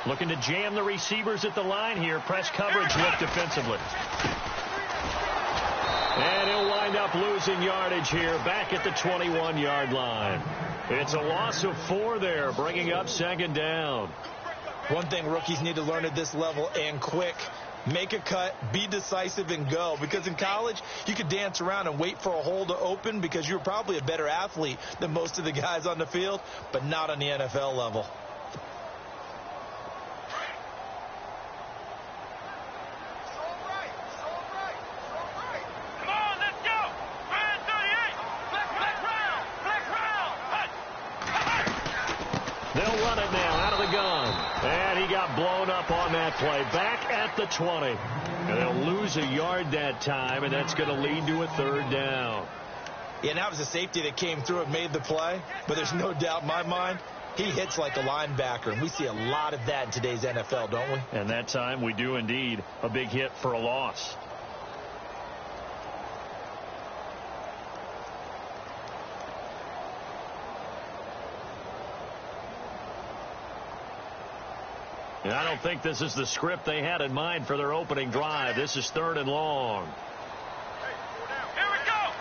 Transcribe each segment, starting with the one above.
Looking to jam the receivers at the line here. Press coverage look defensively. And he'll wind up losing yardage here back at the 21-yard line. It's a loss of 4 there, bringing up second down. One thing rookies need to learn at this level, and quick, make a cut, be decisive, and go. Because in college, you could dance around and wait for a hole to open because you're probably a better athlete than most of the guys on the field, but not on the NFL level. They'll run it now out of the gun. And he got blown up on that play. Back at the 20. And they'll lose a yard that time, and that's going to lead to a third down. Yeah, and that was a safety that came through and made the play. But there's no doubt in my mind, he hits like a linebacker. And we see a lot of that in today's NFL, don't we? And that time we do indeed. A big hit for a loss. And I don't think this is the script they had in mind for their opening drive. This is 3rd and long. Here we go.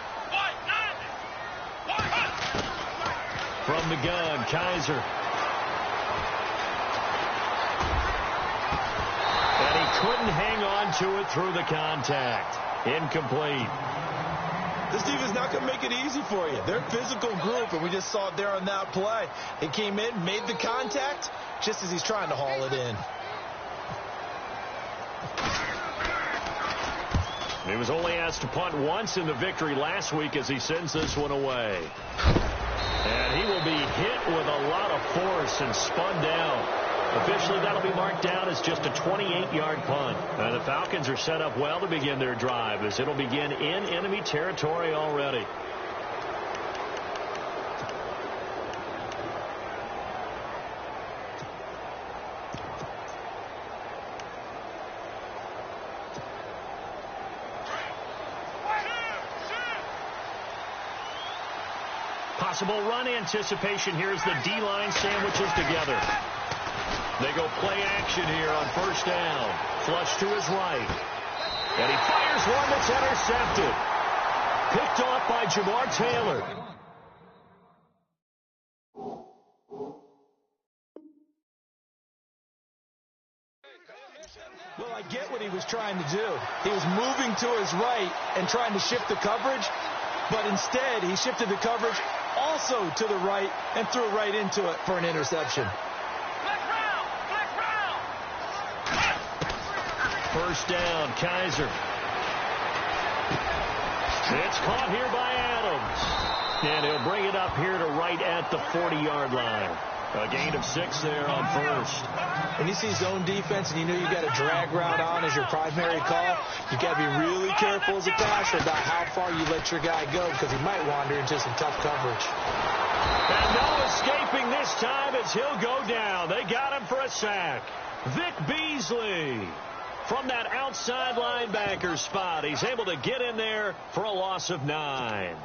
From the gun, Kaiser. And he couldn't hang on to it through the contact. Incomplete. This defense is not going to make it easy for you. They're a physical group, and we just saw it there on that play. He came in, made the contact, just as he's trying to haul it in. He was only asked to punt once in the victory last week as he sends this one away. And he will be hit with a lot of force and spun down. Officially, that'll be marked down as just a 28-yard punt. The Falcons are set up well to begin their drive as it'll begin in enemy territory already. Possible run anticipation here as the D-line sandwiches together. They go play action here on first down. Flush to his right. And he fires one that's intercepted. Picked off by Jamar Taylor. Well, I get what he was trying to do. He was moving to his right and trying to shift the coverage, but instead he shifted the coverage also to the right and threw right into it for an interception. First down, Kaiser. It's caught here by Adams. And he'll bring it up here to right at the 40-yard line. A gain of 6 there on first. When you see zone defense and you know you got a drag route on as your primary call, you got to be really careful as a passer about how far you let your guy go because he might wander into some tough coverage. And no escaping this time as he'll go down. They got him for a sack. Vic Beasley. From that outside linebacker spot, he's able to get in there for a loss of 9.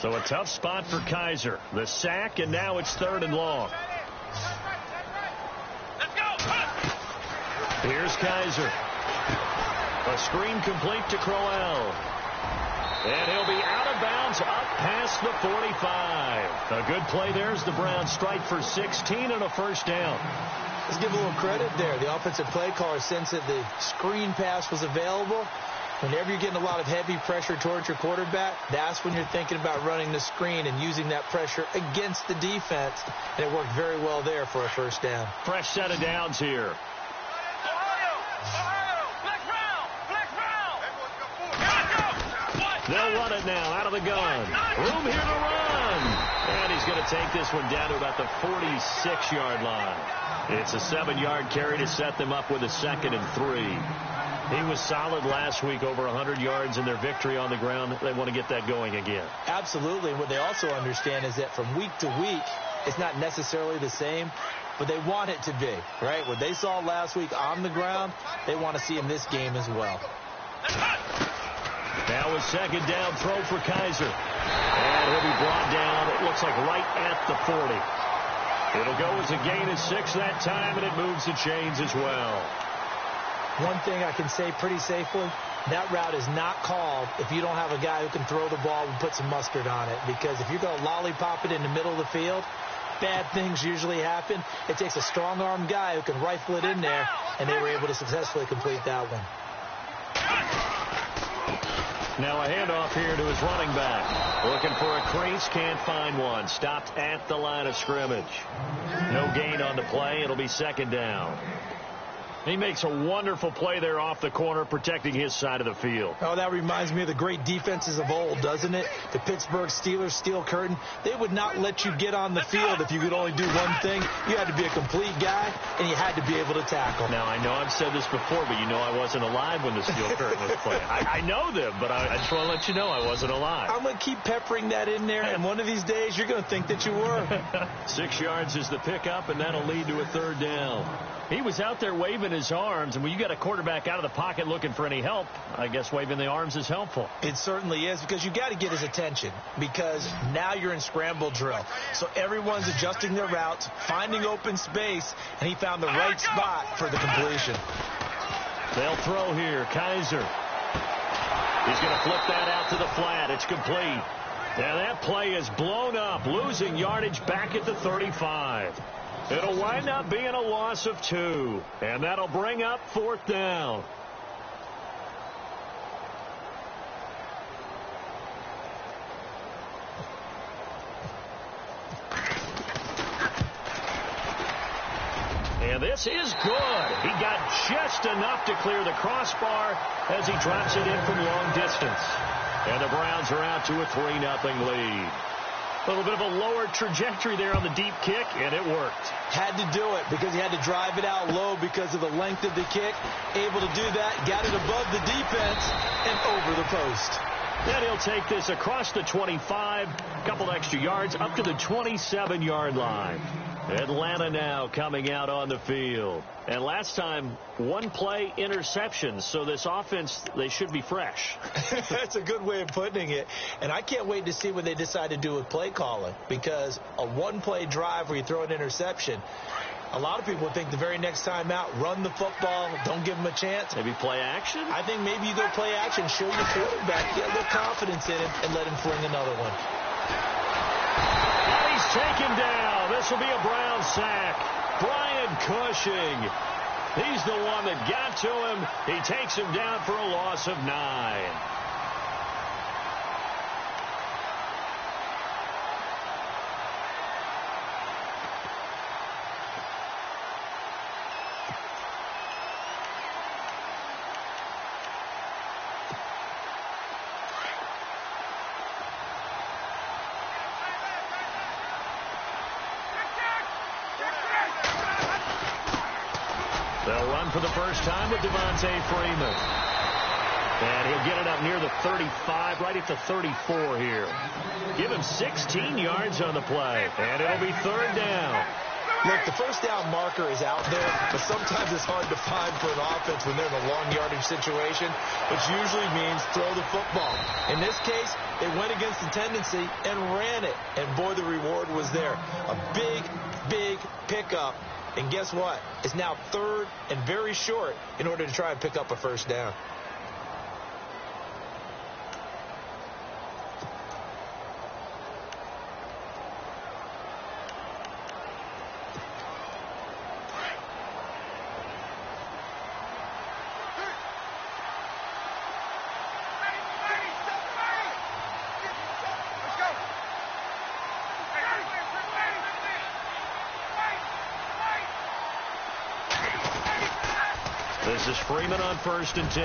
So a tough spot for Kaiser. The sack, and now it's 3rd and long. Here's Kaiser. A screen complete to Crowell. And he'll be out of bounds up past the 45. A good play there as the Browns strike for 16 and a first down. Let's give a little credit there. The offensive play caller sensed that the screen pass was available. Whenever you're getting a lot of heavy pressure towards your quarterback, that's when you're thinking about running the screen and using that pressure against the defense. And it worked very well there for a first down. Fresh set of downs here. They'll run it now out of the gun. Room here to run. And he's going to take this one down to about the 46-yard line. It's a 7-yard carry to set them up with a 2nd and 3. He was solid last week, over 100 yards in their victory on the ground. They want to get that going again. Absolutely. What they also understand is that from week to week, it's not necessarily the same. but they want it to be, right? What they saw last week on the ground, they want to see in this game as well. Now a second down throw for Kaiser. And he'll be brought down, it looks like right at the 40. It'll go as a gain of 6 that time, and it moves the chains as well. One thing I can say pretty safely, that route is not called if you don't have a guy who can throw the ball and put some mustard on it. Because if you're going to lollipop it in the middle of the field, bad things usually happen. It takes a strong-armed guy who can rifle it in there, and they were able to successfully complete that one. Now a handoff here to his running back. Looking for a crease, can't find one. Stopped at the line of scrimmage. No gain on the play. It'll be second down. He makes a wonderful play there off the corner, protecting his side of the field. Oh, that reminds me of the great defenses of old, doesn't it? The Pittsburgh Steelers, steel curtain. They would not let you get on the field if you could only do one thing. You had to be a complete guy, and you had to be able to tackle. Now, I know I've said this before, but you know I wasn't alive when the steel curtain was playing. I know them, but I just want to let you know I wasn't alive. I'm going to keep peppering that in there, and one of these days you're going to think that you were. 6 yards is the pickup, and that'll lead to a third down. He was out there waving his arms, and when you got a quarterback out of the pocket looking for any help, I guess waving the arms is helpful. It certainly is, because you got to get his attention, because now you're in scramble drill. So everyone's adjusting their routes, finding open space, and he found the right spot for the completion. They'll throw here. Kaiser. He's going to flip that out to the flat. It's complete. And that play is blown up, losing yardage back at the 35. It'll wind up being a loss of 2, and that'll bring up fourth down. And this is good. He got just enough to clear the crossbar as he drops it in from long distance. And the Browns are out to a 3-0 lead. A little bit of a lower trajectory there on the deep kick, and it worked. Had to do it because he had to drive it out low because of the length of the kick. Able to do that, got it above the defense and over the post. Then he'll take this across the 25, a couple extra yards, up to the 27-yard line. Atlanta now coming out on the field. And last time, one play interception. So this offense, they should be fresh. That's a good way of putting it. And I can't wait to see what they decide to do with play calling. Because a one-play drive where you throw an interception, a lot of people think the very next time out, run the football, don't give them a chance. Maybe play action? I think maybe you go play action, show your quarterback, get a little confidence in him, and let him fling another one. And he's taken down. This will be a Brown sack. Brian Cushing. He's the one that got to him. He takes him down for a loss of 9. They'll run for the first time with Devontae Freeman. And he'll get it up near the 35, right at the 34 here. Give him 16 yards on the play, and it'll be third down. Look, the first down marker is out there, but sometimes it's hard to find for an offense when they're in a long yardage situation, which usually means throw the football. In this case, they went against the tendency and ran it, and boy, the reward was there. A big, big pickup. And guess what? It's now third and very short in order to try and pick up a first down. This is Freeman on 1st and 10.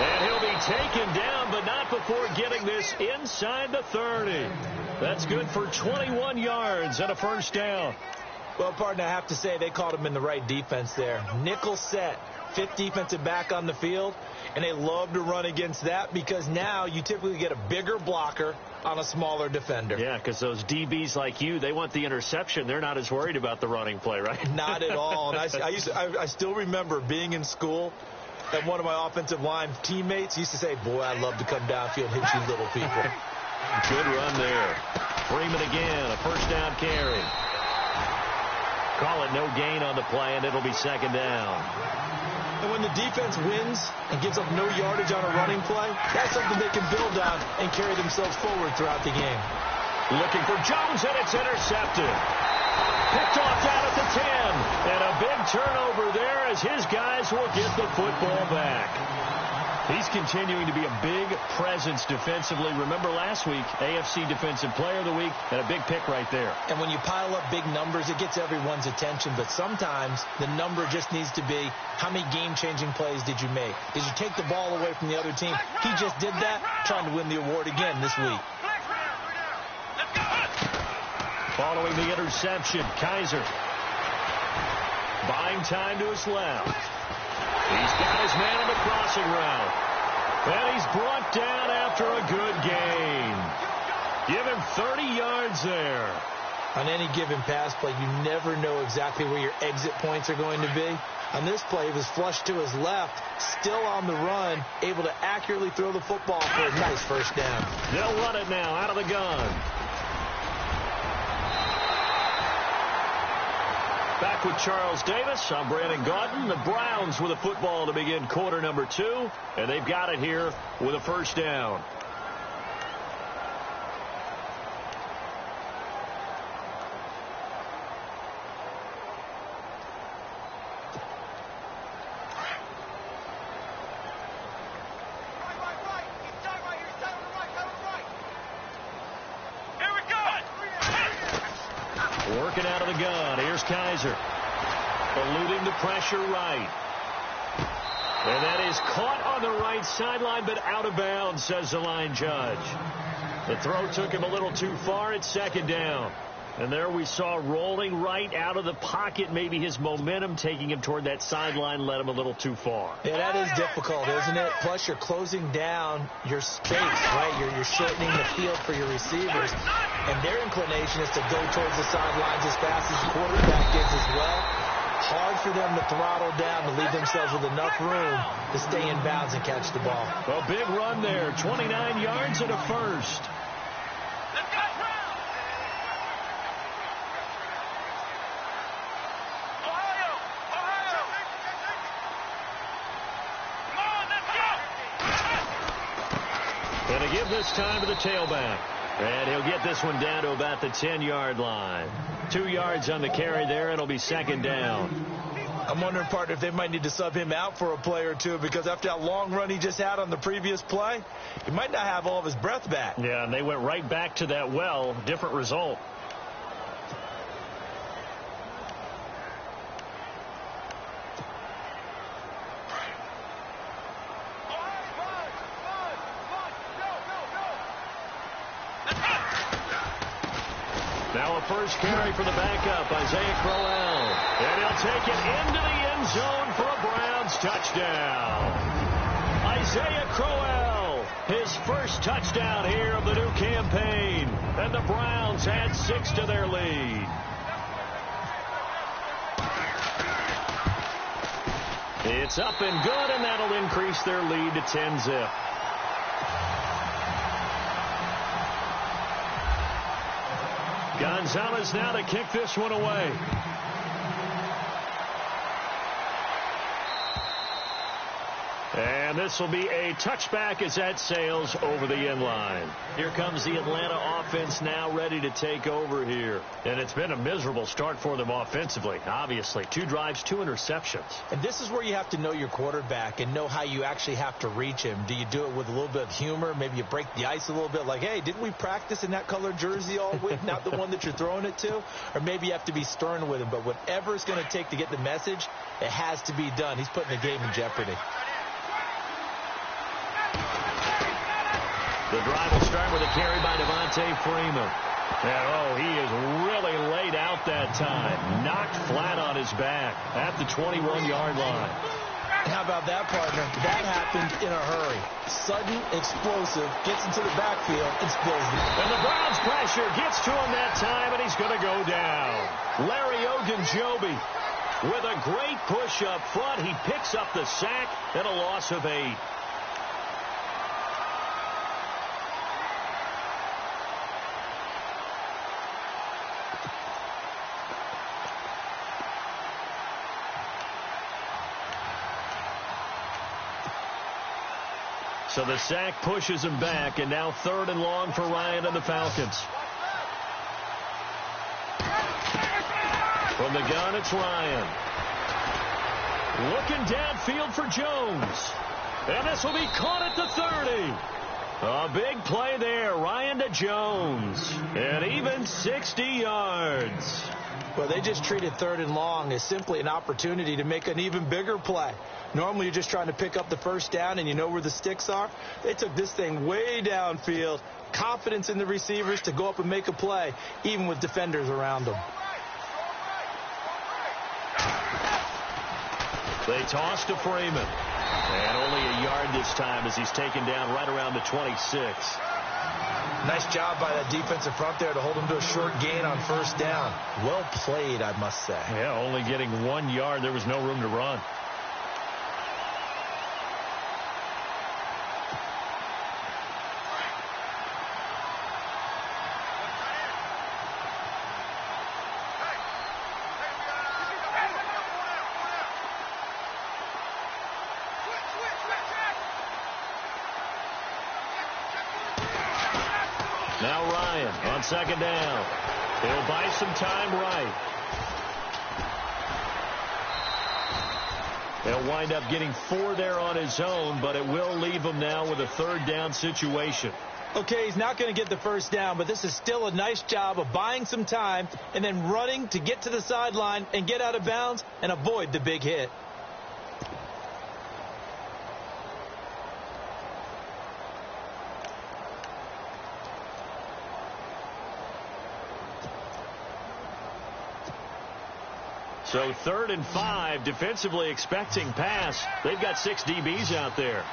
And he'll be taken down, but not before getting this inside the 30. That's good for 21 yards and a first down. Well, partner, I have to say they called him in the right defense there. Nickel set. fifth defensive back on the field, and they love to run against that because now you typically get a bigger blocker on a smaller defender. Yeah, because those DBs like you, they want the interception. They're not as worried about the running play, right? Not at all. And I still remember being in school, and one of my offensive line teammates used to say, boy, I'd love to come downfield and hit you little people. Good run there. Freeman again, a first down carry. Call it no gain on the play, and it'll be second down. And when the defense wins and gives up no yardage on a running play, that's something they can build on and carry themselves forward throughout the game. Looking for Jones, and it's intercepted. Picked off down at the 10. And a big turnover there as his guys will get the football back. He's continuing to be a big presence defensively. Remember last week, AFC Defensive Player of the Week, and a big pick right there. And when you pile up big numbers, it gets everyone's attention. But sometimes the number just needs to be, how many game-changing plays did you make? Did you take the ball away from the other team? He just did that, trying to win the award again this week. Following the interception, Kaiser buying time to his left. He's got his man on the crossing route. And he's brought down after a good gain. Give him 30 yards there. On any given pass play, you never know exactly where your exit points are going to be. On this play, he was flushed to his left, still on the run, able to accurately throw the football for a nice first down. They'll run it now out of the gun. Back with Charles Davis. I'm Brandon Gaudin. The Browns with a football to begin quarter number 2. And they've got it here with a first down. Working out of the gun. Here's Kaiser. Eluding the pressure right. And that is caught on the right sideline, but out of bounds, says the line judge. The throw took him a little too far. It's second down. And there we saw rolling right out of the pocket. Maybe his momentum taking him toward that sideline led him a little too far. Yeah, that is difficult, isn't it? Plus, you're closing down your space, right? You're shortening the field for your receivers. And their inclination is to go towards the sidelines as fast as the quarterback is as well. Hard for them to throttle down to leave themselves with enough room to stay in bounds and catch the ball. A big run there, 29 yards and a first. And to give this time to the tailback. And he'll get this one down to about the 10-yard line. 2 yards on the carry there. It'll be second down. I'm wondering, partner, if they might need to sub him out for a play or two, because after that long run he just had on the previous play, he might not have all of his breath back. Yeah, and they went right back to that well. Different result. Now a first carry for the backup, Isaiah Crowell. And he'll take it into the end zone for a Browns touchdown. Isaiah Crowell, his first touchdown here of the new campaign. And the Browns add 6 to their lead. It's up and good, and that'll increase their lead to 10-zip. Gonzalez now to kick this one away. And this will be a touchback as that sails over the end line. Here comes the Atlanta offense now ready to take over here. And it's been a miserable start for them offensively, obviously. 2 drives, 2 interceptions. And this is where you have to know your quarterback and know how you actually have to reach him. Do you do it with a little bit of humor? Maybe you break the ice a little bit, like, hey, didn't we practice in that colored jersey all week? Not the one that you're throwing it to? Or maybe you have to be stern with him. But whatever it's going to take to get the message, it has to be done. He's putting the game in jeopardy. The drive will start with a carry by Devontae Freeman. And, he is really laid out that time. Knocked flat on his back at the 21-yard line. How about that, partner? That happened in a hurry. Sudden, explosive, gets into the backfield, and spills it. And the Browns pressure gets to him that time, and he's going to go down. Larry Ogunjobi with a great push up front. He picks up the sack and a loss of 8. So the sack pushes him back, and now 3rd and long for Ryan and the Falcons. From the gun, it's Ryan. Looking downfield for Jones. And this will be caught at the 30. A big play there. Ryan to Jones. And even 60 yards. Well, they just treated 3rd and long as simply an opportunity to make an even bigger play. Normally, you're just trying to pick up the first down and you know where the sticks are. They took this thing way downfield. Confidence in the receivers to go up and make a play, even with defenders around them. They toss to Freeman. And only a yard this time as he's taken down right around the 26. Nice job by that defensive front there to hold him to a short gain on 1st down. Well played, I must say. Yeah, only getting 1 yard. There was no room to run. Now Ryan on 2nd down. He'll buy some time right. He'll wind up getting 4 there on his own, but it will leave him now with a 3rd down situation. Okay, he's not going to get the 1st down, but this is still a nice job of buying some time and then running to get to the sideline and get out of bounds and avoid the big hit. So 3rd and 5, defensively expecting pass. They've got 6 DBs out there.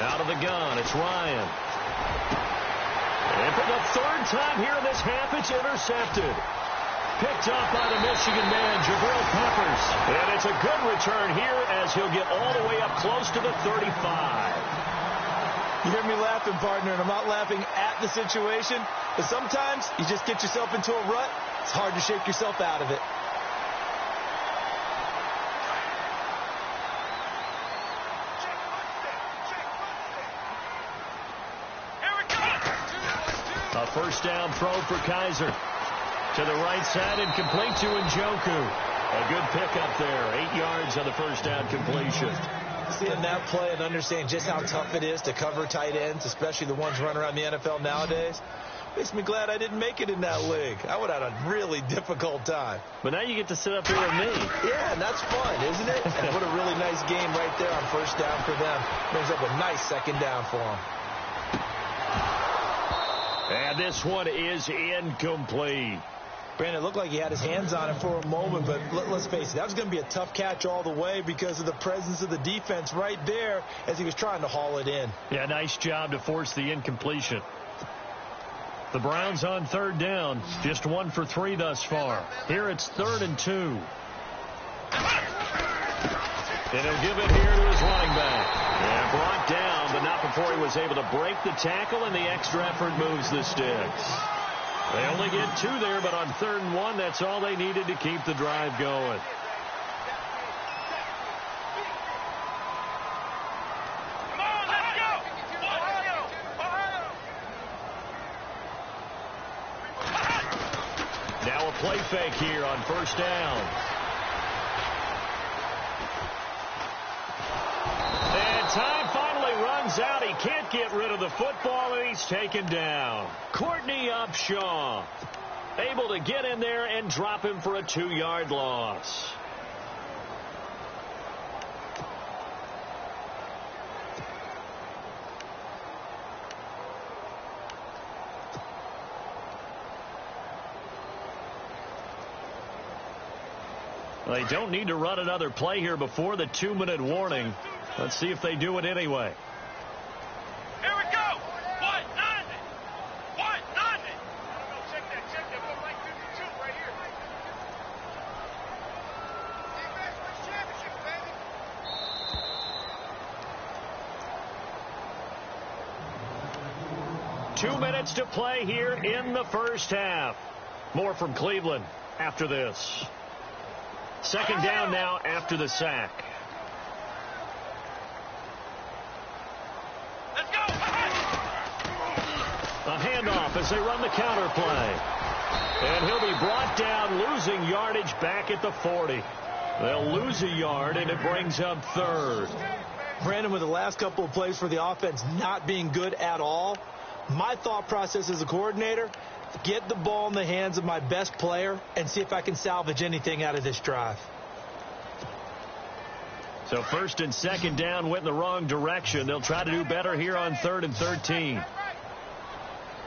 Out of the gun, it's Ryan. And for the 3rd time here in this half, it's intercepted. Picked up by the Michigan man, Jabril Peppers. And it's a good return here as he'll get all the way up close to the 35. You hear me laughing, partner, and I'm not laughing at the situation, but sometimes you just get yourself into a rut. It's hard to shake yourself out of it. A 1st down throw for Kaiser. To the right side and complete to Njoku. A good pickup there. 8 yards on the 1st down completion. Seeing that play and understanding just how tough it is to cover tight ends, especially the ones running around the NFL nowadays, makes me glad I didn't make it in that league. I would have had a really difficult time. But now you get to sit up here with me. Yeah, and that's fun, isn't it? And what a really nice game right there on 1st down for them. Brings up a nice 2nd down for them. And this one is incomplete. Brandon, it looked like he had his hands on it for a moment, but let's face it, that was going to be a tough catch all the way because of the presence of the defense right there as he was trying to haul it in. Yeah, nice job to force the incompletion. The Browns on 3rd down, just 1 for 3 thus far. Here it's 3rd and 2. And he'll give it here to his running back. And brought down, but not before he was able to break the tackle, and the extra effort moves the sticks. They only get 2 there, but on 3rd and 1, that's all they needed to keep the drive going. Come on, let's go! Now a play fake here on 1st down. And time finally runs out. He can't get rid of the football, and he's taken down. Courtney Upshaw able to get in there and drop him for a 2-yard loss. They don't need to run another play here before the 2-minute warning. Let's see if they do it anyway. Here we go. What? Nothing. What? Nothing. No, check that. Check that. Look like 52 right here. Defense wins championship, baby. 2 minutes to play here in the first half. More from Cleveland after this. Second down now after the sack. Let's go. A handoff as they run the counter play. And he'll be brought down, losing yardage back at the 40. They'll lose a yard, and it brings up third. Brandon, with the last couple of plays for the offense not being good at all, my thought process as a coordinator, get the ball in the hands of my best player and see if I can salvage anything out of this drive. So first and second down went in the wrong direction. They'll try to do better here on 3rd and 13.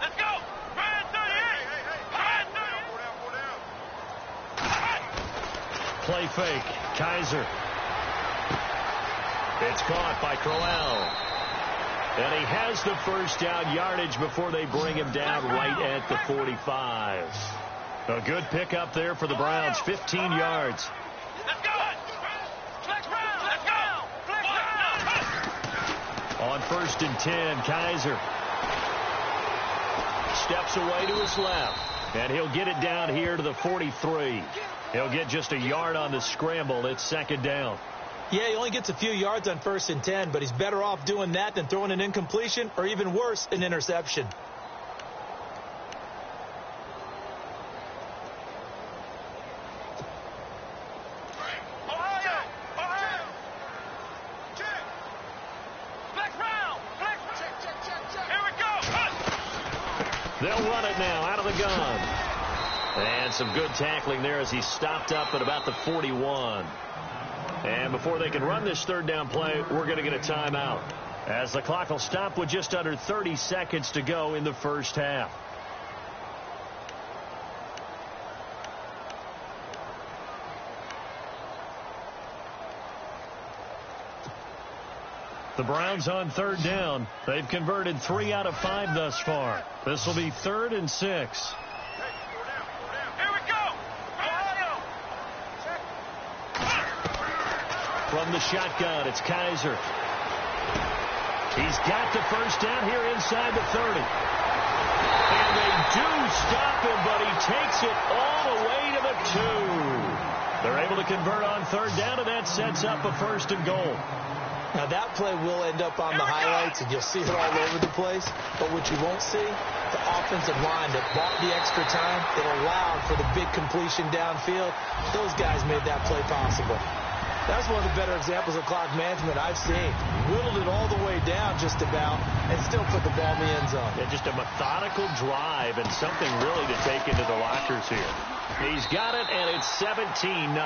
Let's go. Ryan 38. Ryan 38. Play fake. Kaiser. It's caught by Crowell. And he has the first down yardage before they bring him down right at the 45. A good pickup there for the Browns. 15 yards. Let's go. Flex Brown. Let's go. Flex Brown. On 1st and 10, Kaiser steps away to his left. And he'll get it down here to the 43. He'll get just a yard on the scramble. It's second down. Yeah, he only gets a few yards on 1st and 10, but he's better off doing that than throwing an incompletion or even worse, an interception. Ohio. Check. Flex Brown. Flex. Check. Here we go. They'll run it now out of the gun. And some good tackling there as he stopped up at about the 41. And before they can run this third down play, we're going to get a timeout, as the clock will stop with just under 30 seconds to go in the first half. The Browns on 3rd down. They've converted 3 out of 5 thus far. This will be 3rd and 6. From the shotgun, it's Kaiser. He's got the first down here inside the 30. And they do stop him, but he takes it all the way to the 2. They're able to convert on 3rd down, and that sets up a 1st and goal. Now, that play will end up on the highlights, and you'll see it all over the place. But what you won't see, the offensive line that bought the extra time, that allowed for the big completion downfield, those guys made that play possible. That's one of the better examples of clock management I've seen. Whittled it all the way down just about and still put the ball in the end zone. Yeah, just a methodical drive and something really to take into the lockers here. He's got it, and it's 17-0.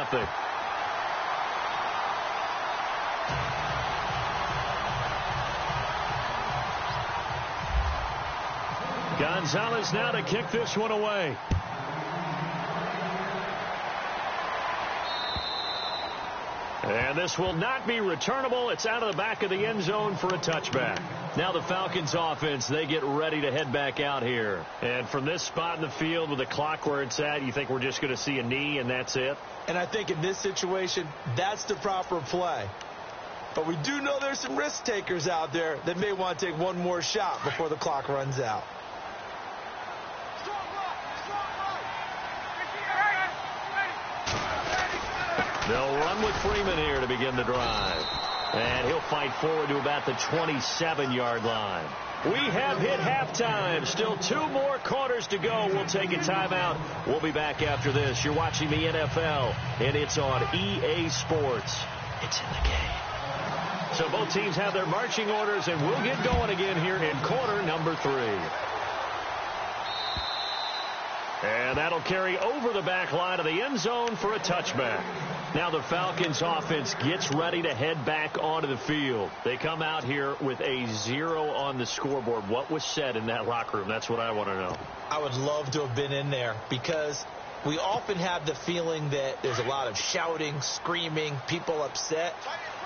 Gonzalez now to kick this one away. And this will not be returnable. It's out of the back of the end zone for a touchback. Now the Falcons offense, they get ready to head back out here. And from this spot in the field with the clock where it's at, you think we're just going to see a knee and that's it? And I think in this situation, that's the proper play. But we do know there's some risk takers out there that may want to take one more shot before the clock runs out. They'll run with Freeman here to begin the drive. And he'll fight forward to about the 27-yard line. We have hit halftime. Still 2 more quarters to go. We'll take a timeout. We'll be back after this. You're watching the NFL, and it's on EA Sports. It's in the game. So both teams have their marching orders, and we'll get going again here in quarter number 3. And that'll carry over the back line of the end zone for a touchback. Now the Falcons offense gets ready to head back onto the field. They come out here with a 0 on the scoreboard. What was said in that locker room? That's what I want to know. I would love to have been in there because We often have the feeling that there's a lot of shouting, screaming, people upset.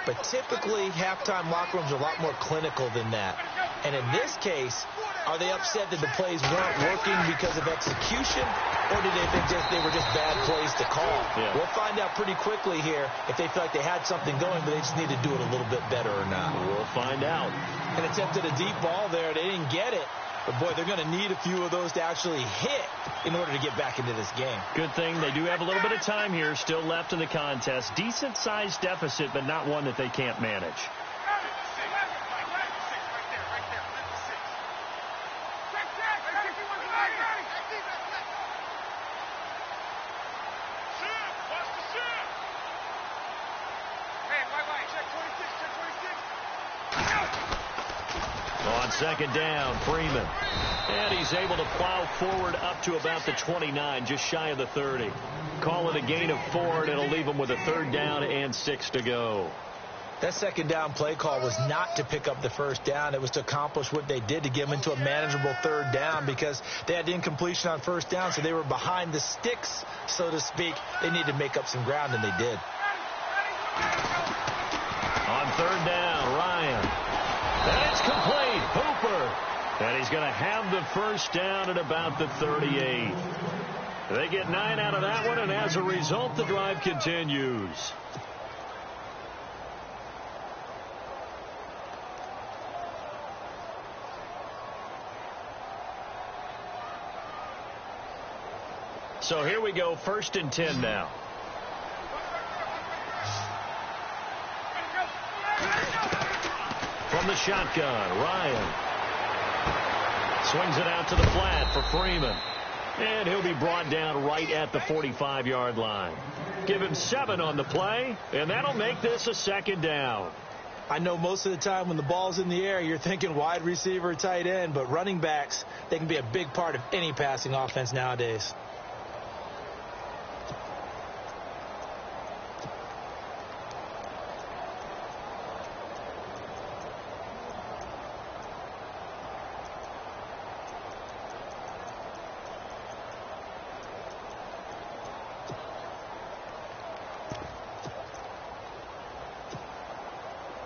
But typically, halftime locker rooms are a lot more clinical than that. And in this case, are they upset that the plays weren't working because of execution, or did they think they were just bad plays to call? Yeah. We'll find out pretty quickly here if they feel like they had something going, but they just need to do it a little bit better or not. We'll find out. And attempted a deep ball there. They didn't get it. But, boy, they're going to need a few of those to actually hit in order to get back into this game. Good thing they do have a little bit of time here still left in the contest. Decent-sized deficit, but not one that they can't manage. On second down, Freeman. And he's able to plow forward up to about the 29, just shy of the 30. Call it a gain of 4, and it'll leave him with a 3rd down and 6 to go. That second down play call was not to pick up the first down. It was to accomplish what they did to get them into a manageable 3rd down because they had the incompletion on first down, so they were behind the sticks, so to speak. They needed to make up some ground, and they did. On 3rd down, Ryan. And it's complete. Hooper. And he's going to have the first down at about the 38. They get 9 out of that one, and as a result, the drive continues. So here we go, 1st and 10 now. From the shotgun, Ryan swings it out to the flat for Freeman. And he'll be brought down right at the 45-yard line. Give him 7 on the play, and that'll make this a 2nd down. I know most of the time when the ball's in the air, you're thinking wide receiver, tight end, but running backs, they can be a big part of any passing offense nowadays.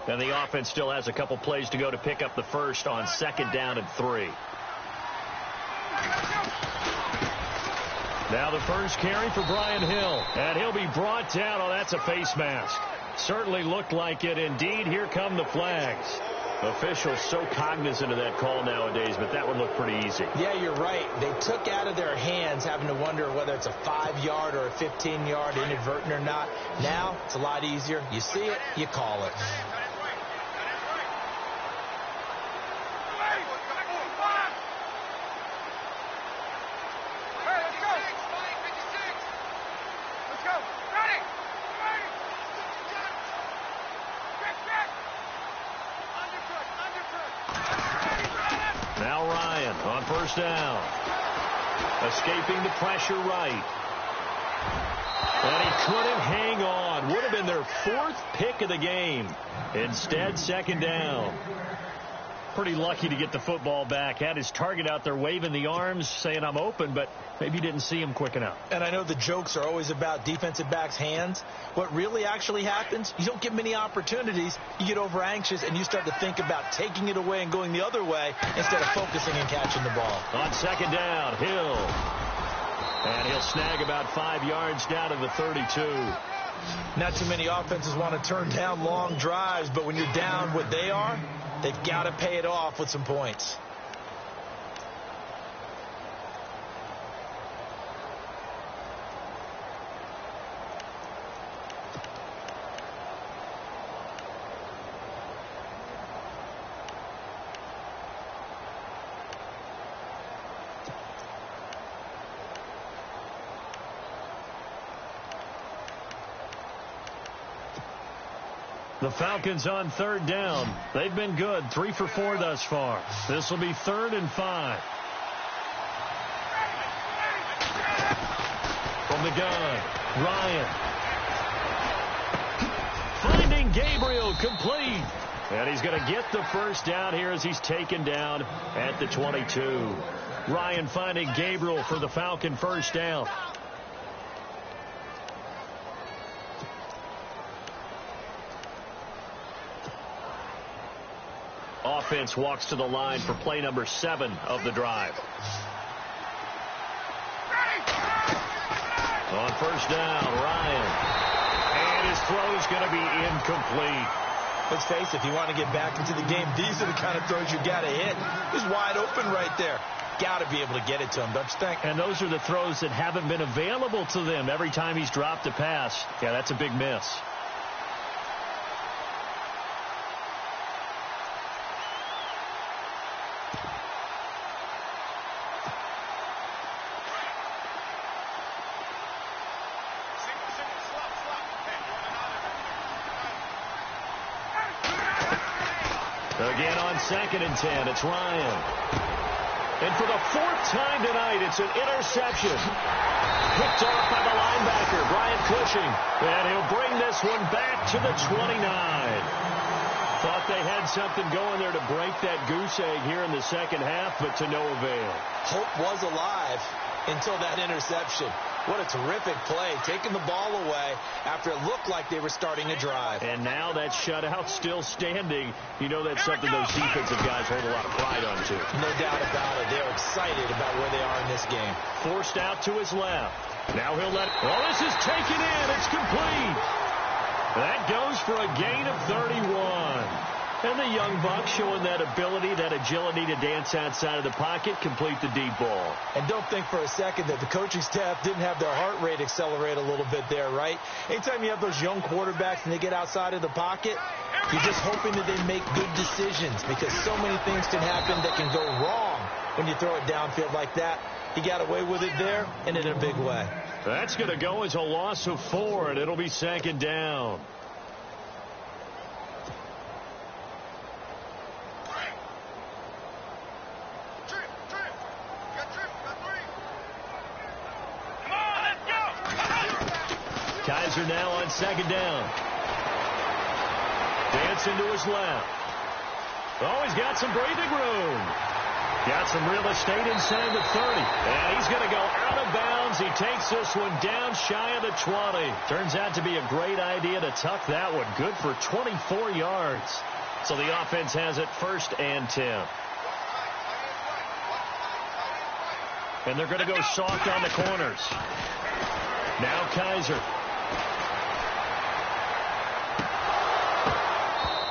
And the offense still has a couple plays to go to pick up the first on 2nd down and 3. Now the first carry for Brian Hill. And he'll be brought down. Oh, that's a face mask. Certainly looked like it. Indeed, here come the flags. Officials so cognizant of that call nowadays, but that would look pretty easy. Yeah, you're right. They took out of their hands having to wonder whether it's a 5-yard or a 15-yard inadvertent or not. Now, it's a lot easier. You see it, you call it. Now Ryan on first down. Escaping the pressure right. And he couldn't hang on. Would have been their 4th pick of the game. Instead, 2nd down. Pretty lucky to get the football back. Had his target out there waving the arms, saying I'm open, but maybe didn't see him quick enough. And I know the jokes are always about defensive backs' hands. What really actually happens, you don't get many opportunities. You get over anxious, and you start to think about taking it away and going the other way instead of focusing and catching the ball. On 2nd down, Hill. And he'll snag about 5 yards down to the 32. Not too many offenses want to turn down long drives, but when you're down what they are, they've got to pay it off with some points. The Falcons on 3rd down. They've been good. 3 for 4 thus far. This will be 3rd and 5. From the gun, Ryan. Finding Gabriel, complete. And he's going to get the first down here as he's taken down at the 22. Ryan finding Gabriel for the Falcon first down. Offense walks to the line for play number 7 of the drive. On first down, Ryan. And his throw's going to be incomplete. Let's face it, if you want to get back into the game, these are the kind of throws you got to hit. He's wide open right there. Got to be able to get it to him, don't you think? And those are the throws that haven't been available to them every time he's dropped a pass. Yeah, that's a big miss. Again on 2nd and 10, it's Ryan. And for the 4th time tonight, it's an interception. Picked off by the linebacker, Brian Cushing. And he'll bring this one back to the 29. Thought they had something going there to break that goose egg here in the second half, but to no avail. Hope was alive until that interception. What a terrific play, taking the ball away after it looked like they were starting a drive. And now that shutout still standing. You know that's something those defensive guys hold a lot of pride on, too. No doubt about it. They're excited about where they are in this game. Forced out to his left. Now he'll let it. Oh, this is taken in. It's complete. That goes for a gain of 31. And the young buck showing that ability, that agility to dance outside of the pocket, complete the deep ball. And don't think for a second that the coaching staff didn't have their heart rate accelerate a little bit there, right? Anytime you have those young quarterbacks and they get outside of the pocket, you're just hoping that they make good decisions because so many things can happen that can go wrong when you throw it downfield like that. He got away with it there and in a big way. That's going to go as a loss of 4, and it'll be 2nd down. Kaiser now on 2nd down. Dancing to his left. Oh, he's got some breathing room. Got some real estate inside the 30. And he's going to go out of bounds. He takes this one down shy of the 20. Turns out to be a great idea to tuck that one. Good for 24 yards. So the offense has it 1st and 10. And they're going to go soft on the corners. Now Kaiser.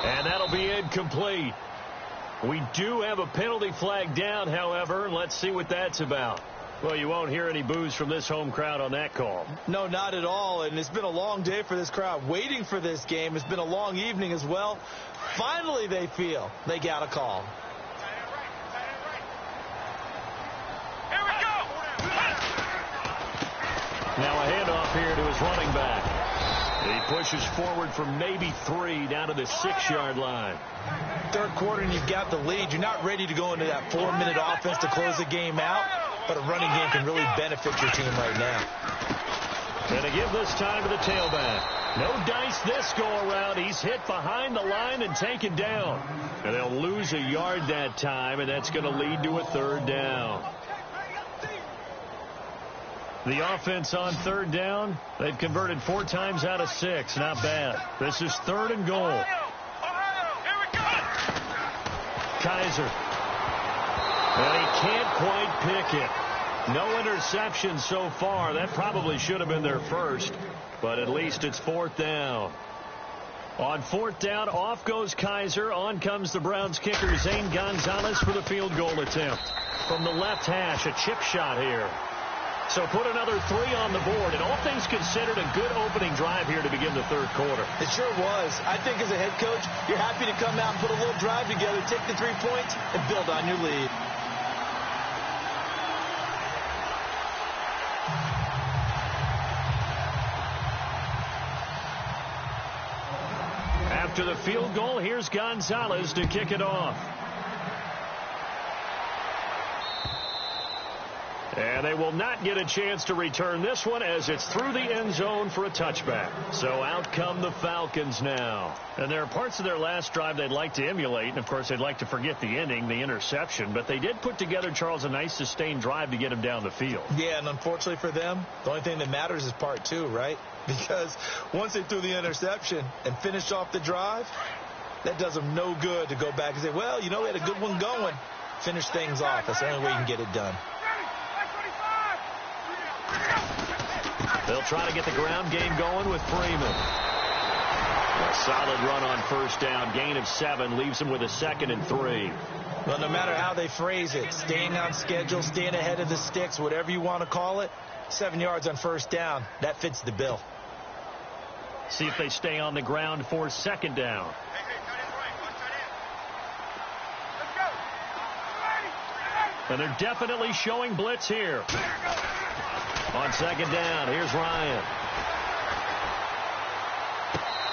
And that'll be incomplete. We do have a penalty flag down, however. Let's see what that's about. Well, you won't hear any boos from this home crowd on that call. No, not at all. And it's been a long day for this crowd waiting for this game. It's been a long evening as well. Finally, they feel they got a call. Here we go. Now a handoff here to his running back. He pushes forward from maybe 3 down to the 6-yard line. Third quarter and you've got the lead. You're not ready to go into that 4-minute offense to close the game out, but a running game can really benefit your team right now. And to give this time to the tailback. No dice this go-around. He's hit behind the line and taken down. And they'll lose a yard that time, and that's going to lead to a 3rd down. The offense on 3rd down, they've converted 4 times out of 6. Not bad. This is 3rd and goal. Here we go. Kaiser. And he can't quite pick it. No interception so far. That probably should have been their first, but at least it's 4th down. On 4th down, off goes Kaiser. On comes the Browns kicker, Zane Gonzalez, for the field goal attempt. From the left hash, a chip shot here. So put another 3 on the board, and all things considered, a good opening drive here to begin the 3rd quarter. It sure was. I think as a head coach, you're happy to come out and put a little drive together, take the 3 points, and build on your lead. After the field goal, here's Gonzalez to kick it off. And they will not get a chance to return this one as it's through the end zone for a touchback. So out come the Falcons now. And there are parts of their last drive they'd like to emulate. And, of course, they'd like to forget the ending, the interception. But they did put together, Charles, a nice sustained drive to get him down the field. Yeah, and unfortunately for them, the only thing that matters is part 2, right? Because once they threw the interception and finished off the drive, That does them no good to go back and say, well, you know, we had a good one going. Finish things off. That's the only way you can get it done. They'll try to get the ground game going with Freeman. A solid run on first down. Gain of 7 leaves them with a 2nd and 3. Well, no matter how they phrase it, staying on schedule, staying ahead of the sticks, whatever you want to call it, 7 yards on first down, that fits the bill. See if they stay on the ground for 2nd down. And they're definitely showing blitz here. On 2nd down, here's Ryan.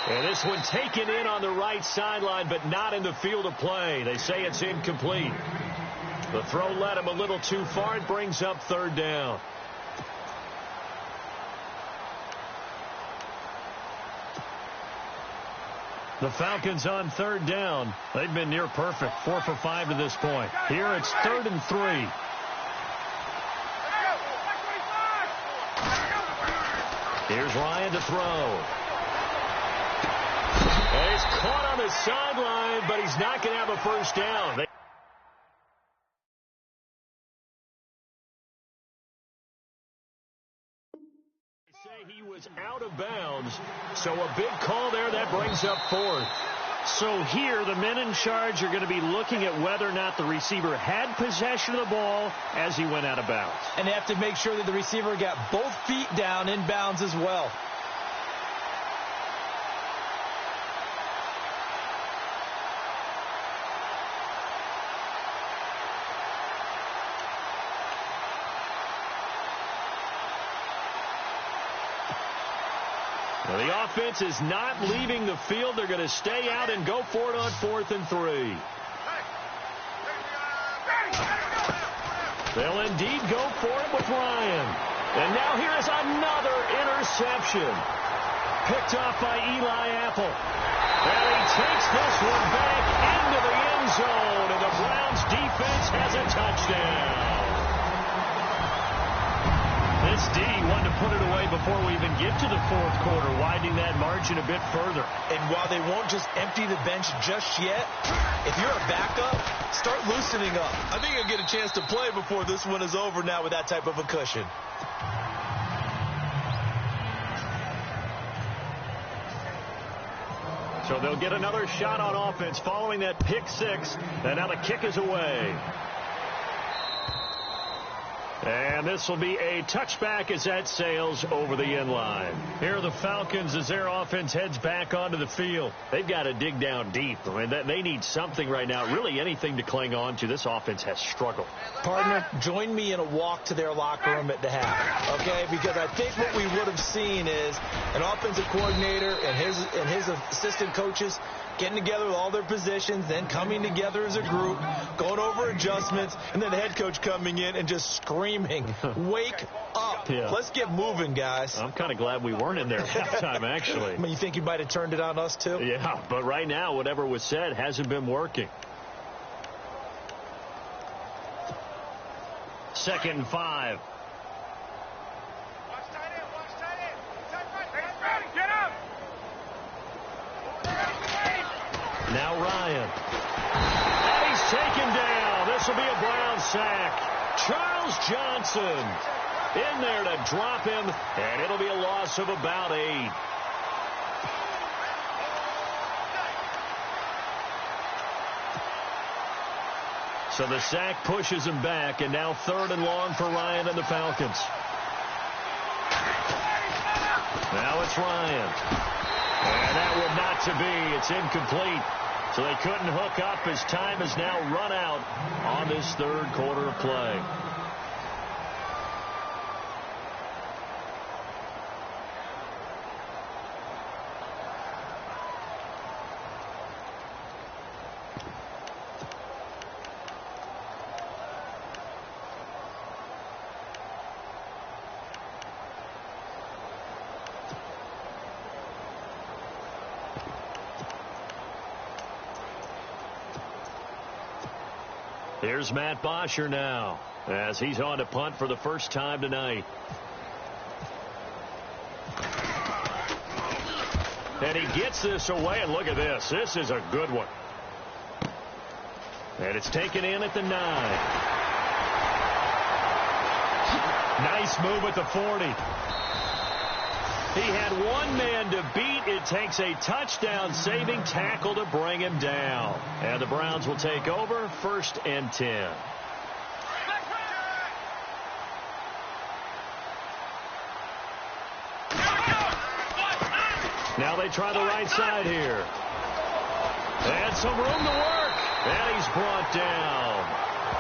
And this one taken in on the right sideline, but not in the field of play. They say it's incomplete. The throw led him a little too far. It brings up 3rd down. The Falcons on 3rd down. They've been near perfect. 4 for 5 to this point. Here it's 3rd and 3. Here's Ryan to throw. And he's caught on the sideline, but he's not going to have a first down. They say he was out of bounds, so a big call there that brings up 4th. So here, the men in charge are going to be looking at whether or not the receiver had possession of the ball as he went out of bounds. And they have to make sure that the receiver got both feet down in bounds as well. Well, the offense is not leaving the field. They're going to stay out and go for it on 4th and 3. They'll indeed go for it with Ryan. And now here is another interception. Picked off by Eli Apple. And he takes this one back into the end zone. And the Browns defense has a touchdown. This D wanted to put it away before we even get to the 4th quarter, widening that margin a bit further. And while they won't just empty the bench just yet, if you're a backup, start loosening up. I think you'll get a chance to play before this one is over now with that type of a cushion. So they'll get another shot on offense following that pick 6, and now the kick is away. And this will be a touchback as that sails over the end line. Here are the Falcons as their offense heads back onto the field. They've got to dig down deep. I mean, they need something right now, really anything to cling on to. This offense has struggled. Partner, join me in a walk to their locker room at the half, okay? Because I think what we would have seen is an offensive coordinator and his assistant coaches getting together with all their positions, then coming together as a group, going over adjustments, and then the head coach coming in and just screaming, wake up. Yeah. Let's get moving, guys. I'm kind of glad we weren't in there at halftime, actually. I mean, you think you might have turned it on us, too? Yeah, but right now, whatever was said hasn't been working. 2nd and 5. Now Ryan. And he's taken down. This will be a Brown sack. Charles Johnson in there to drop him, and it'll be a loss of about 8. So the sack pushes him back, and now 3rd and long for Ryan and the Falcons. Now it's Ryan. And that will not to be. It's incomplete. So they couldn't hook up as time has now run out on this 3rd quarter of play. Here's Matt Bosher now as he's on to punt for the first time tonight. And he gets this away, and look at this. This is a good one. And it's taken in at the 9. Nice move at the 40. He had one man to beat. It takes a touchdown-saving tackle to bring him down. And the Browns will take over, 1st and 10. Now they try the right side here. And some room to work. And he's brought down.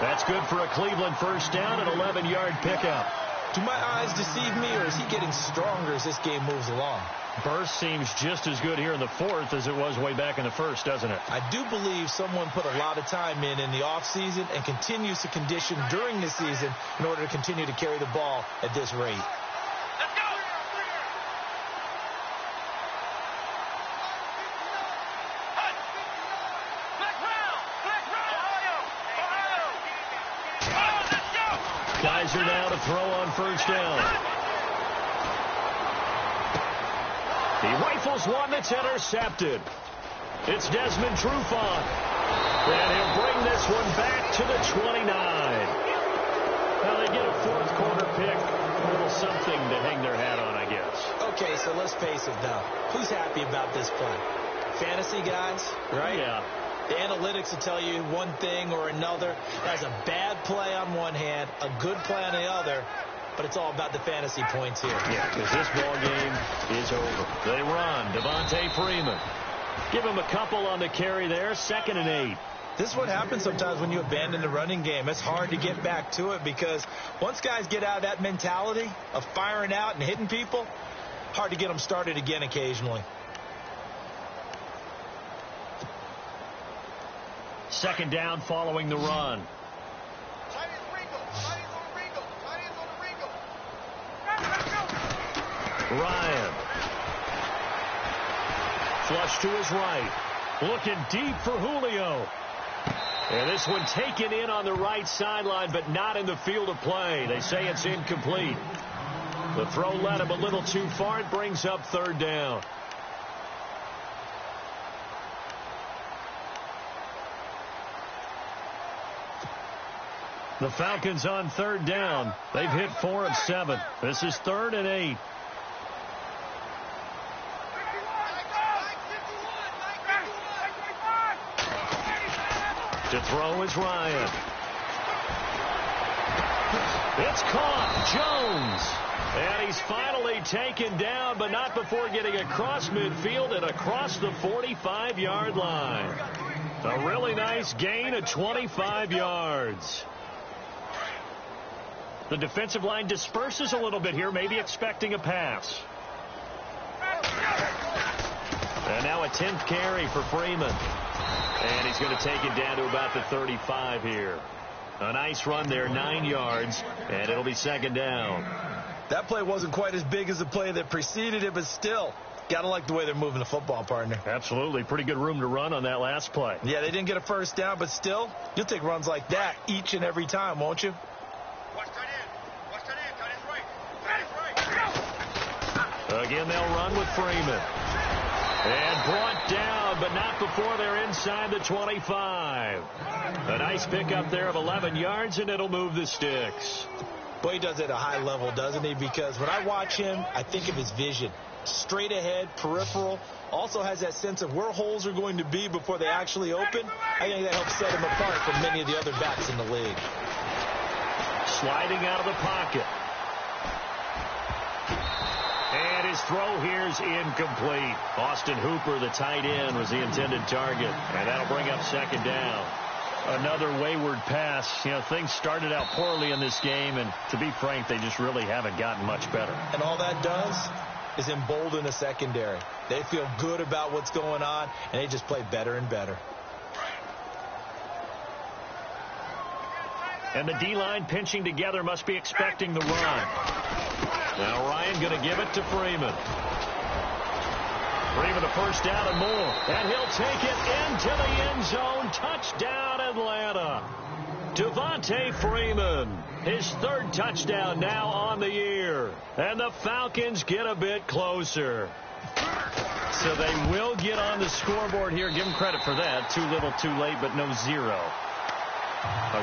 That's good for a Cleveland first down, an 11-yard pickup. Do my eyes deceive me, or is he getting stronger as this game moves along? Burst seems just as good here in the 4th as it was way back in the 1st, doesn't it? I do believe someone put a lot of time in the offseason and continues to condition during the season in order to continue to carry the ball at this rate. Let's go! Hut! Black round! Ohio! Let's go! Kaiser now to throw on first down. He rifles one that's intercepted. It's Desmond Trufant. And he'll bring this one back to the 29. Now they get a 4th quarter pick. A little something to hang their hat on, I guess. Okay, so let's face it, though. Who's happy about this play? Fantasy guys, right? Yeah. The analytics will tell you one thing or another. That's a bad play on one hand, a good play on the other, but it's all about the fantasy points here. Yeah, because this ball game is over. They run. Devontae Freeman. Give him a couple on the carry there. 2nd and 8. This is what happens sometimes when you abandon the running game. It's hard to get back to it because once guys get out of that mentality of firing out and hitting people, hard to get them started again occasionally. 2nd down following the run. Ryan. Flush to his right. Looking deep for Julio. And this one taken in on the right sideline, but not in the field of play. They say it's incomplete. The throw led him a little too far. It brings up 3rd down. The Falcons on 3rd down. They've hit 4 of 7. This is 3rd and 8. To throw is Ryan. It's caught. Jones. And he's finally taken down, but not before getting across midfield and across the 45-yard line. A really nice gain of 25 yards. The defensive line disperses a little bit here, maybe expecting a pass. And now a 10th carry for Freeman. And he's going to take it down to about the 35 here. A nice run there, 9 yards, and it'll be 2nd down. That play wasn't quite as big as the play that preceded it, but still, got to like the way they're moving the football, partner. Absolutely. Pretty good room to run on that last play. Yeah, they didn't get a first down, but still, you'll take runs like that each and every time, won't you? Watch that in. Watch that in. That is right. That is right. Again, they'll run with Freeman. And brought down, but not before they're inside the 25. A nice pickup there of 11 yards, and it'll move the sticks. Boy, he does it at a high level, doesn't he? Because when I watch him, I think of his vision. Straight ahead, peripheral. Also has that sense of where holes are going to be before they actually open. I think that helps set him apart from many of the other backs in the league. Sliding out of the pocket. And his throw here is incomplete. Austin Hooper, the tight end, was the intended target. And that'll bring up 2nd down. Another wayward pass. You know, things started out poorly in this game, and to be frank, they just really haven't gotten much better. And all that does is embolden a secondary. They feel good about what's going on, and they just play better and better. And the D-line pinching together must be expecting the run. Now Ryan going to give it to Freeman. Freeman a first down and more. And he'll take it into the end zone. Touchdown, Atlanta. Devontae Freeman, his 3rd touchdown now on the year. And the Falcons get a bit closer. So they will get on the scoreboard here. Give them credit for that. Too little, too late, but no zero. Oh,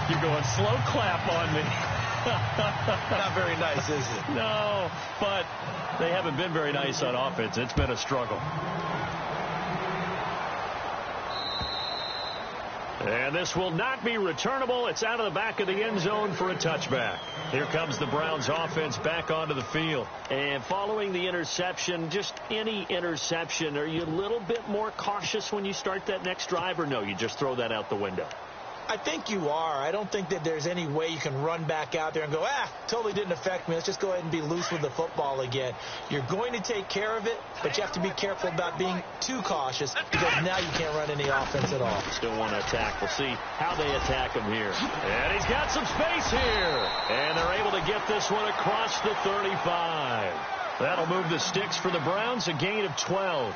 you're going slow clap on me. Not very nice, is it? No, but they haven't been very nice on offense. It's been a struggle. And this will not be returnable. It's out of the back of the end zone for a touchback. Here comes the Browns offense back onto the field. And following the interception, just any interception, are you a little bit more cautious when you start that next drive, or no, you just throw that out the window? I think you are. I don't think that there's any way you can run back out there and go, totally didn't affect me. Let's just go ahead and be loose with the football again. You're going to take care of it, but you have to be careful about being too cautious because now you can't run any offense at all. Still want to attack. We'll see how they attack him here. And he's got some space here. And they're able to get this one across the 35. That'll move the sticks for the Browns, a gain of 12.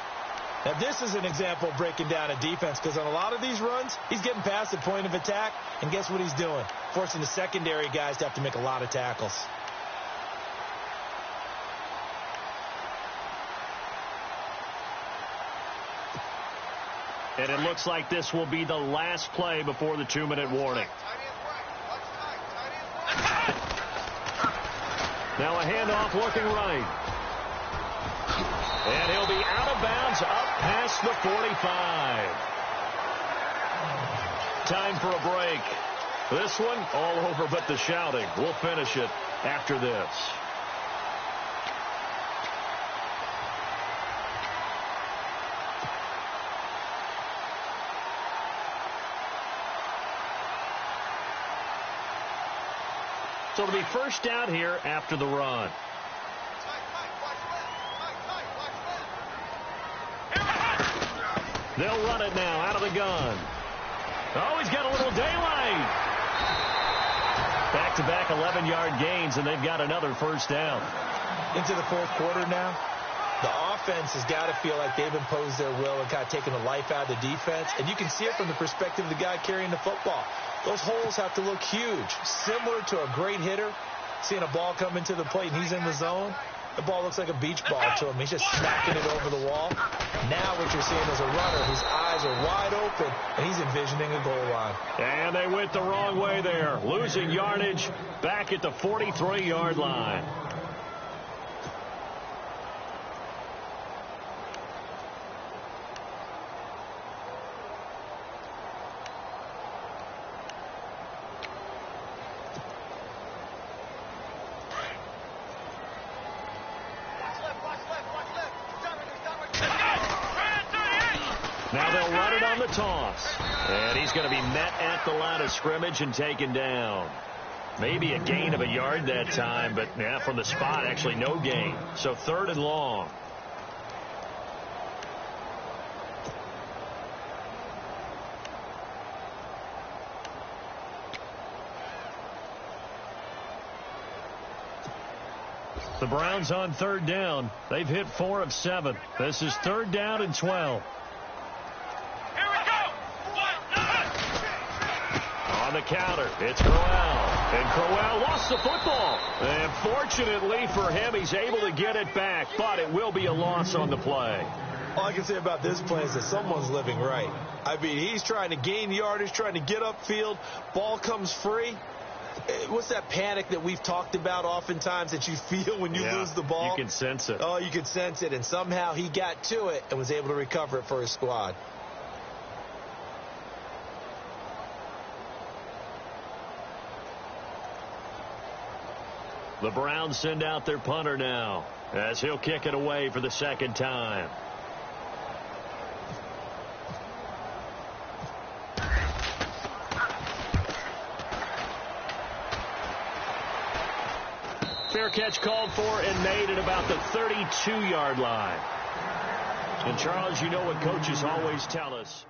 Now, this is an example of breaking down a defense because on a lot of these runs, he's getting past the point of attack, and guess what he's doing? Forcing the secondary guys to have to make a lot of tackles. And it looks like this will be the last play before the 2-minute warning. Now a handoff looking right. And he'll be out of bounds up past the 45. Time for a break. This one all over but the shouting. We'll finish it after this. So it'll be first down here after the run. They'll run it now out of the gun. Oh, he's got a little daylight. Back-to-back 11-yard gains, and they've got another first down. Into the fourth quarter now. The offense has got to feel like they've imposed their will and kind of taken the life out of the defense. And you can see it from the perspective of the guy carrying the football. Those holes have to look huge. Similar to a great hitter, seeing a ball come into the plate and he's in the zone. The ball looks like a beach ball to him. He's just smacking it over the wall. Now what you're seeing is a runner whose eyes are wide open, and he's envisioning a goal line. And they went the wrong way there. Losing yardage back at the 43-yard line. Now they'll run it on the toss. And he's going to be met at the line of scrimmage and taken down. Maybe a gain of a yard that time, but from the spot, actually no gain. So 3rd and long. The Browns on 3rd down. They've hit 4 of 7. This is 3rd down and 12. On the counter, it's Crowell. And Crowell lost the football. And fortunately for him, he's able to get it back, but it will be a loss on the play. All I can say about this play is that someone's living right. I mean, he's trying to gain yardage, trying to get upfield. Ball comes free. What's that panic that we've talked about oftentimes that you feel when you lose the ball? You can sense it. Oh, you can sense it. And somehow he got to it and was able to recover it for his squad. The Browns send out their punter now as he'll kick it away for the 2nd time. Fair catch called for and made at about the 32-yard line. And, Charles, you know what coaches always tell us.